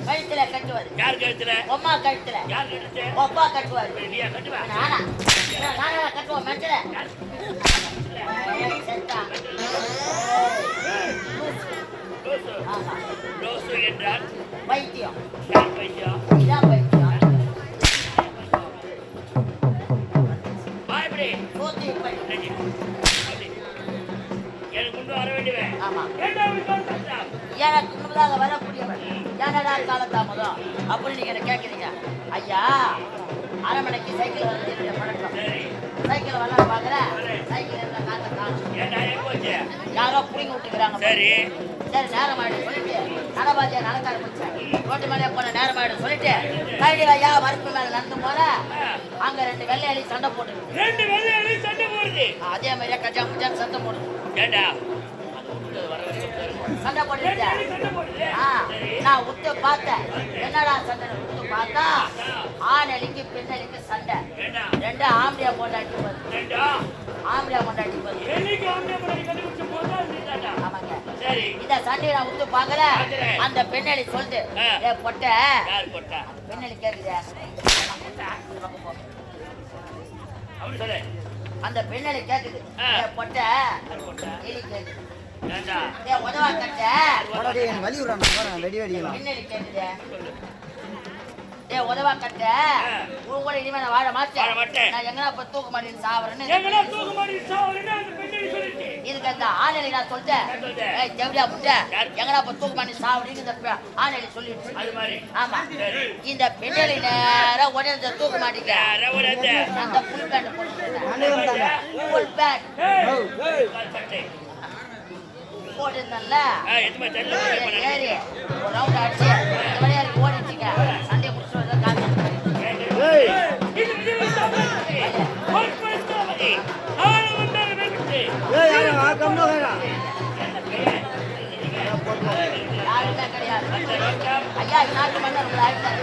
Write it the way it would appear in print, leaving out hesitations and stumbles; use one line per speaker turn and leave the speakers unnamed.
கழுத்துல கட்டுவாரு. யார் கழுத்துல? அம்மா கழுத்துல. யார் கழுத்துல? அப்பா கட்டுவாரு. நீயா கட்டுவா? நானா கட்டுவோம் மெட்டல. ரோசு என்றால் வைத்தியம். யார் வைத்தியம்? இதான் வைத்தியம். பாய்படி சோத்தி படி. எனக்கு முன்பு வர வேண்டியவன். ஆமா. எனக்கு முன்பதாக வரக்கூடியவன். ஏனடா காலத்தாமதம் அப்படின்னு நீங்க என்ன கேட்குறீங்க? ஐயா அரமனைக்கு சைக்கிள் வந்து பழக்கம். சைக்கிள் வரலாம் பார்க்குறேன். சைக்கிள் இருந்தால் காத்த காலம் யாரோ பிடிங்க விட்டுக்கிறாங்க. சரி சரி நேரம் ஆயிடு சொல்லிட்டு நடபாஜியா நடக்க ஆரம்பிச்சேன். ரோட்டு மேலே போன நேரம் ஆயிடு சொல்லிட்டு கைடியில் ஐயா மறுப்பு மேலே நடந்து போல அங்க 2 வெள்ளையாளி சண்டை போட்டுது. 2 வெள்ளையாளி சண்டை போடுது. அதே மாதிரியா கஜா முஜான் சண்டை போடுது. ஏண்டா சண்டை போட்டுருச்சா? நான் விட்டு பார்த்தேன். என்னடா சண்டை விட்டு பார்த்தா ஆணலிக்கு பெண்ணலிக்கு சண்டை. 2 ஆம்படியா கொண்டாடி போகுது. ஆம்படியா கொண்டாடி போகுது. ஆமாங்க. இந்த சண்டையை நான் விட்டு பார்க்கல. அந்த பெண்ணலி சொல்லுது ஏ பொட்ட பெண்ணலி கேக்குது. அந்த பெண்ணலி கேக்குது ஏ பொட்ட எலி கேக்குது. உதவா கட்ட வலி உதவா கட்ட உன் கூட இனிமே நான் வாழ மாட்டேன். நான் எங்கன்னா இப்ப தூக்க மாட்டேன்னு சாவறேன்னு இதுக்கு அந்த ஆணலி நான் சொல்லிட்டேன். ஜவுளியா முட்டை எங்கன்னா இப்ப தூக்க மாட்டேன்னு சாவறேன்னு இந்த ஆணலி சொல்லிடுச்சு. ஆமா இந்த பெண்ணலி நேரம் உடனே தூக்க மாட்டேங்க அந்த புல் பேண்ட் போட்டு புல் பேண்ட் போட்டுருந்தேன்ல ஏறி ஒரு ரவுண்ட் அடிச்சு இந்த வழியா ஓடிச்சுங்க. சண்டையை முடிச்சு யாருமே கிடையாது. ஐயா நாட்டு மன்னர் உங்களை ஆயிட்டாரு.